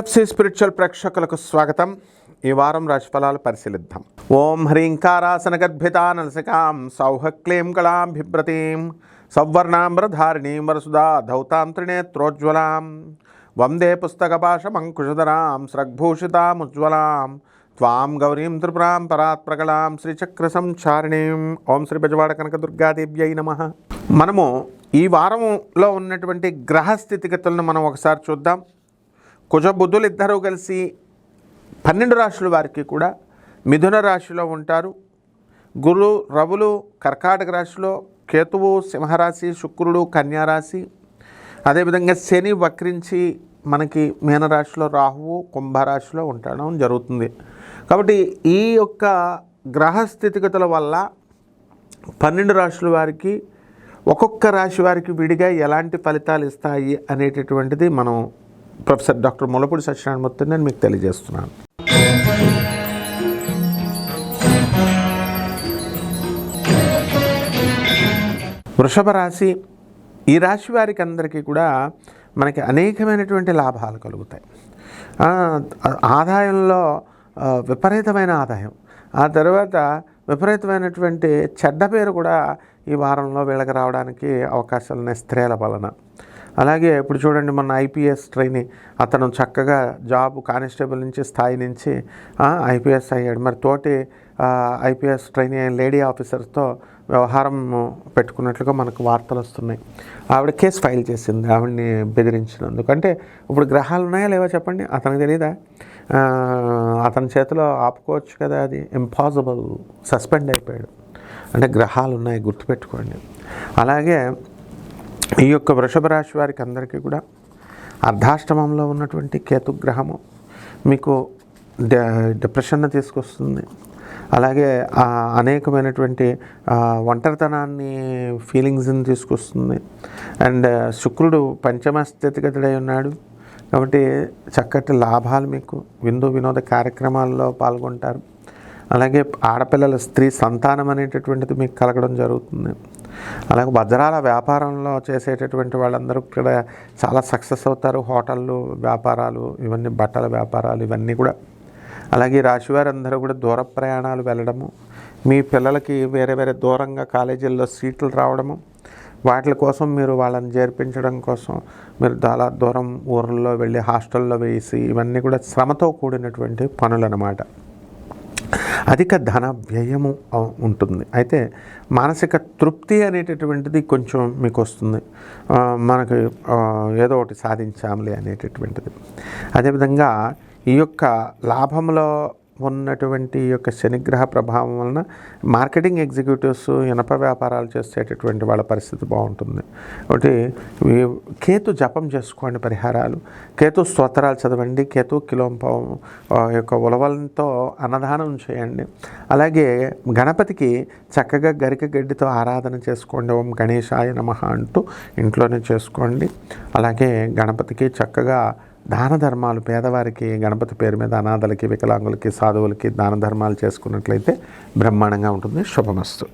NFC spiritual ప్రేక్షకులకు స్వాగతం. ఈ వారం రాశిఫలాలు పరిశీలిద్దాం. ఓం హ్రీంకారాసన గర్భితా నలసికాం సౌహక్లీం కళాం బిభ్రతీం సౌవర్ణాంబరధారిణీం వరసుదా ధౌతాం త్రినేత్రోజ్వలాం వందే పుస్తకపాశమంకుశధరాం స్రగ్భూషితాముజ్వలాం త్వాం గౌరీం త్రిపురాం పరాత్ప్రకళాం శ్రీచక్ర సంచారిణీం. ఓం శ్రీ బెజవాడ కనకదుర్గాదేవ్యై నమః. మనము ఈ వారంలో ఉన్నటువంటి గ్రహ స్థితిగతులను మనం ఒకసారి చూద్దాం. కుజ బుధులు ఇద్దరూ కలిసి 12 రాశుల వారికి కూడా మిథున రాశిలో ఉంటారు. గురు రవులు కర్కాటక రాశిలో, కేతువు సింహరాశి, శుక్రుడు కన్యారాశి, అదేవిధంగా శని వక్రించి మనకి మీనరాశిలో, రాహువు కుంభరాశిలో ఉండడం జరుగుతుంది. కాబట్టి ఈ యొక్క గ్రహ స్థితిగతుల వల్ల 12 రాశుల వారికి ఒక్కొక్క రాశి వారికి విడిగా ఎలాంటి ఫలితాలు ఇస్తాయి అనేటటువంటిది మనం ప్రొఫెసర్ డాక్టర్ ముల్లపూడి సత్యనారాయణమూర్తి నేను మీకు తెలియజేస్తున్నాను. వృషభ రాశి, ఈ రాశి వారికి అందరికీ కూడా మనకి అనేకమైనటువంటి లాభాలు కలుగుతాయి. ఆదాయంలో విపరీతమైన ఆదాయం, ఆ తర్వాత విపరీతమైనటువంటి చెడ్డ పేరు కూడా ఈ వారంలో వీళ్ళకి రావడానికి అవకాశాలు ఉన్నాయి స్త్రీల వలన. అలాగే ఇప్పుడు చూడండి, మొన్న ఐపీఎస్ ట్రైనీ అతను చక్కగా జాబ్ కానిస్టేబుల్ నుంచి స్థాయి నుంచి ఐపీఎస్ అయ్యాడు. మరి తోటి ఐపీఎస్ ట్రైనీ లేడీ ఆఫీసర్తో వ్యవహారం పెట్టుకున్నట్లుగా మనకు వార్తలు వస్తున్నాయి. ఆవిడ కేసు ఫైల్ చేసింది ఆవిడని బెదిరించినందుకు. అంటే ఇప్పుడు గ్రహాలు ఉన్నాయా లేవా చెప్పండి, అతనికి తెలీదా? అతని చేతిలో ఆపుకోవచ్చు కదా, అది ఇంపాసిబుల్, సస్పెండ్ అయిపోయాడు. అంటే గ్రహాలు ఉన్నాయి, గుర్తుపెట్టుకోండి. అలాగే ఈ యొక్క వృషభ రాశి వారికి అందరికీ కూడా అర్ధాష్టమంలో ఉన్నటువంటి కేతుగ్రహము మీకు డిప్రెషన్ని తీసుకొస్తుంది. అలాగే అనేకమైనటువంటి ఒంటరితనాన్ని, ఫీలింగ్స్ని తీసుకొస్తుంది. అండ్ శుక్రుడు పంచమ స్థితిగతుడై ఉన్నాడు కాబట్టి చక్కటి లాభాలు, మీకు విందు వినోద కార్యక్రమాల్లో పాల్గొంటారు. అలాగే ఆడపిల్లల స్త్రీ సంతానం అనేటటువంటిది మీకు కలగడం జరుగుతుంది. అలాగే వజ్రాల వ్యాపారంలో చేసేటటువంటి వాళ్ళందరూ కూడా చాలా సక్సెస్ అవుతారు. హోటళ్ళు వ్యాపారాలు, ఇవన్నీ బట్టల వ్యాపారాలు, ఇవన్నీ కూడా. అలాగే రాశివారందరూ కూడా దూర ప్రయాణాలు వెళ్ళడము, మీ పిల్లలకి వేరే వేరే దూరంగా కాలేజీల్లో సీట్లు రావడము, వాటి కోసం మీరు వాళ్ళని చేర్పించడం కోసం మీరు చాలా దూరం ఊర్లలో వెళ్ళి హాస్టల్లో వేసి, ఇవన్నీ కూడా శ్రమతో కూడినటువంటి పనులు అన్నమాట. అధిక ధన వ్యయము ఉంటుంది. అయితే మానసిక తృప్తి అనేటటువంటిది కొంచెం మీకు వస్తుంది. మనకి ఏదో ఒకటి సాధించాములే అనేటటువంటిది. అదేవిధంగా ఈ యొక్క లాభంలో ఉన్నటువంటి ఈ యొక్క శనిగ్రహ ప్రభావం వలన మార్కెటింగ్ ఎగ్జిక్యూటివ్స్, ఇనప వ్యాపారాలు చేసేటటువంటి వాళ్ళ పరిస్థితి బాగుంటుంది. ఒకటి కేతు జపం చేసుకోండి, పరిహారాలు, కేతు స్తోత్రాలు చదవండి, కేతు కిలోంపావు యొక్క ఉలవలతో అన్నదానం చేయండి. అలాగే గణపతికి చక్కగా గరిక గడ్డితో ఆరాధన చేసుకోండి. ఓం గణేశాయ నమః అంటూ ఇంట్లోనే చేసుకోండి. అలాగే గణపతికి చక్కగా దాన ధర్మాలు, పేదవారికి గణపతి పేరు మీద అనాథలకి, వికలాంగులకి, సాధువులకి దాన ధర్మాలు చేసుకున్నట్లయితే బ్రహ్మాండంగా ఉంటుంది. శుభమస్తు.